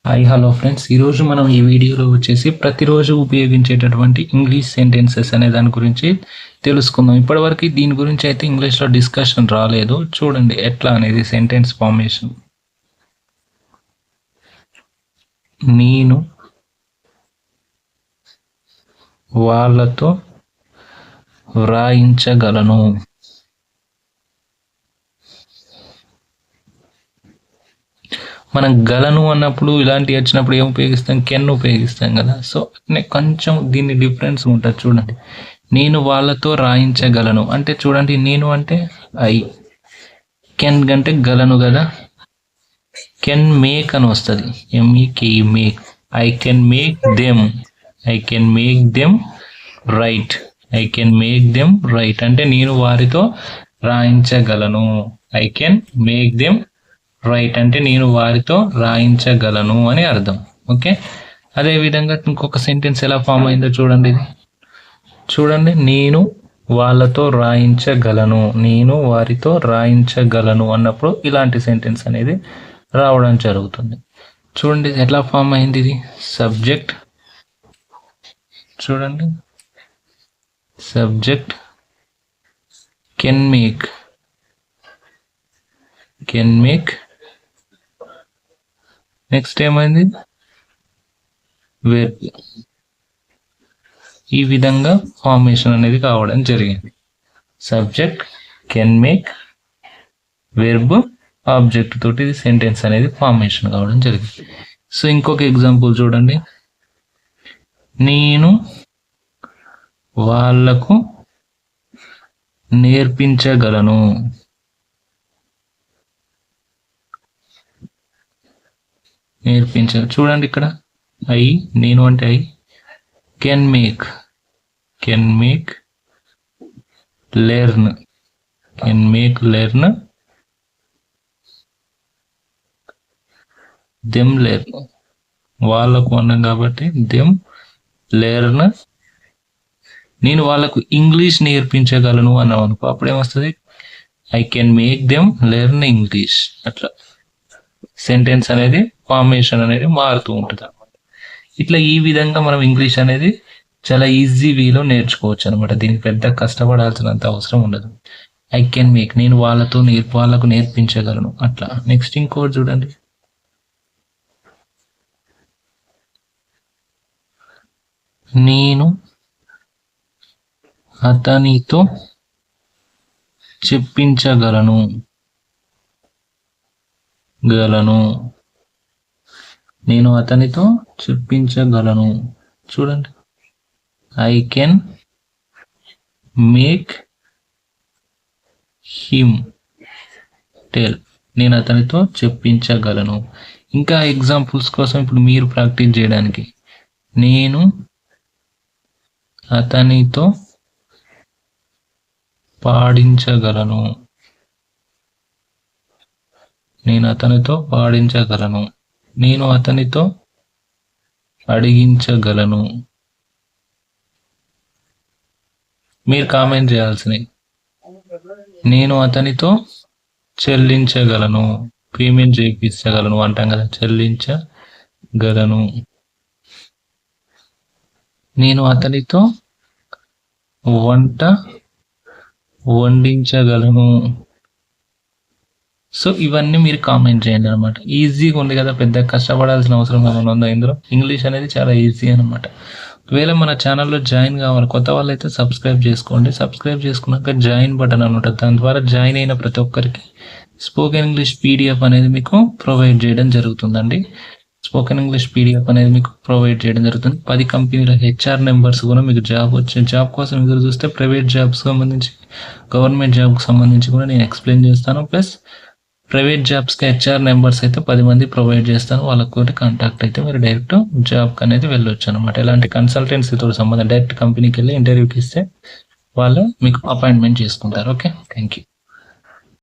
Hi hello friends, ఈరోజు మనం ఈ వీడియోలో వచ్చేసి ప్రతిరోజు ఉపయోగించేటటువంటి ఇంగ్లీష్ సెంటెన్సెస్ అనే దాని గురించి తెలుసుకుందాం. ఇప్పటివరకు దీని గురించి అయితే ఇంగ్లీష్లో డిస్కషన్ రాలేదు. చూడండి ఎట్లా అనేది సెంటెన్స్ ఫార్మేషన్. నేను వాళ్ళతో వ్రాయించగలను. మనం గలను అన్నప్పుడు ఇలాంటివి వచ్చినప్పుడు ఏం ఉపయోగిస్తాం? కెన్ ఉపయోగిస్తాం కదా. సో కొంచెం దీన్ని డిఫరెన్స్ ఉంటుంది. చూడండి, నేను వాళ్ళతో రాయించగలను అంటే చూడండి, నేను అంటే ఐ, కెన్ అంటే గలను కదా. కెన్ మేక్ అని వస్తుంది, M E K make. I can make them, I can make them write, I can make them write అంటే నేను వారితో రాయించగలను. I can make them write అంటే నేను వారితో రాయించగలను అని అర్థం. ఓకే, అదే విధంగా ఇంకొక సెంటెన్స్ ఎలా ఫామ్ అయిందో చూడండి. ఇది చూడండి, నేను వాళ్ళతో రాయించగలను, నేను వారితో రాయించగలను అన్నప్పుడు ఇలాంటి సెంటెన్స్ అనేది రావడం జరుగుతుంది. చూడండి ఎట్లా ఫామ్ అయింది. ఇది సబ్జెక్ట్, చూడండి subject can make, can make. Next ఏమైంది? వెర్బ్. ఈ విధంగా ఫార్మేషన్ అనేది కావడం జరిగింది. Subject can make, verb, object తోటి సెంటెన్స్ అనేది ఫార్మేషన్ కావడం జరిగింది. సో ఇంకొక ఎగ్జాంపుల్ చూడండి, నేను వాళ్లకు నేర్పించగలను. చూడండి ఇక్కడ ఐ, నేను అంటే I, can make, can make learn, can make learn, them learn. వాళ్ళకు అన్నాం కాబట్టి దెమ్ లెర్న్. నేను వాళ్ళకు ఇంగ్లీష్ నేర్పించగలను అన్నాం అనుకో, అప్పుడేమొస్తుంది? I can make them learn English. అట్లా సెంటెన్స్ అనేది ఫార్మేషన్ అనేది మారుతూ ఉంటుంది అనమాట. ఇట్లా ఈ విధంగా మనం ఇంగ్లీష్ అనేది చాలా ఈజీ వేలో నేర్చుకోవచ్చు అనమాట. దీనికి పెద్ద కష్టపడాల్సినంత అవసరం ఉండదు. ఐ కెన్ మేక్, నేను వాళ్ళకు నేర్పించగలను అట్లా. నెక్స్ట్ ఇంకోటి చూడండి, నేను అతనితో చెప్పించగలను, నేను అతనితో చెప్పించగలను. చూడండి, I can make him tell, నేను అతనితో చెప్పించగలను. ఇంకా ఎగ్జాంపుల్స్ కోసం ఇప్పుడు మీరు ప్రాక్టీస్ చేయడానికి, నేను అతనితో పాడించగలను, నేను అతనితో పాడించగలను, నేను అతనితో అడిగించగలను. మీరు కామెంట్ చేయాల్సినవి, నేను అతనితో చెల్లించగలను, పేమెంట్ చేయించగలను అంటాం కదా, చెల్లించగలను. నేను అతనితో వంట వండించగలను. సో ఇవన్నీ మీరు కామెంట్ చేయండి అనమాట. ఈజీగా ఉంది కదా, పెద్ద కష్టపడాల్సిన అవసరం ఏమైనా ఉందా ఇందులో? ఇంగ్లీష్ అనేది చాలా ఈజీ అనమాట. ఒకవేళ మన ఛానల్లో జాయిన్ కావాలి, కొత్త వాళ్ళు అయితే సబ్స్క్రైబ్ చేసుకోండి. సబ్స్క్రైబ్ చేసుకున్నాక జాయిన్ బటన్ అని ఉంటుంది, దాని ద్వారా జాయిన్ అయిన ప్రతి ఒక్కరికి స్పోకెన్ ఇంగ్లీష్ పీడిఎఫ్ అనేది మీకు ప్రొవైడ్ చేయడం జరుగుతుందండి. స్పోకెన్ ఇంగ్లీష్ పీడిఎఫ్ అనేది మీకు ప్రొవైడ్ చేయడం జరుగుతుంది. 10 కంపెనీల హెచ్ఆర్ నెంబర్స్ కూడా మీకు జాబ్ కోసం ఎదురు చూస్తే ప్రైవేట్ జాబ్స్ సంబంధించి, గవర్నమెంట్ జాబ్కి సంబంధించి కూడా నేను ఎక్స్ప్లెయిన్ చేస్తాను. ప్లస్ ప్రైవేట్ జాబ్స్కి హెచ్ఆర్ నెంబర్స్ అయితే 10 మంది ప్రొవైడ్ చేస్తాను. వాళ్ళకు కాంటాక్ట్ అయితే మీరు డైరెక్ట్ జాబ్కి అనేది వెళ్ళొచ్చు అనమాట. ఎలాంటి కన్సల్టెన్సీతో సంబంధం, డైరెక్ట్ కంపెనీకి వెళ్ళి ఇంటర్వ్యూకి ఇస్తే వాళ్ళు మీకు అపాయింట్మెంట్ చేసుకుంటారు. Okay, thank you.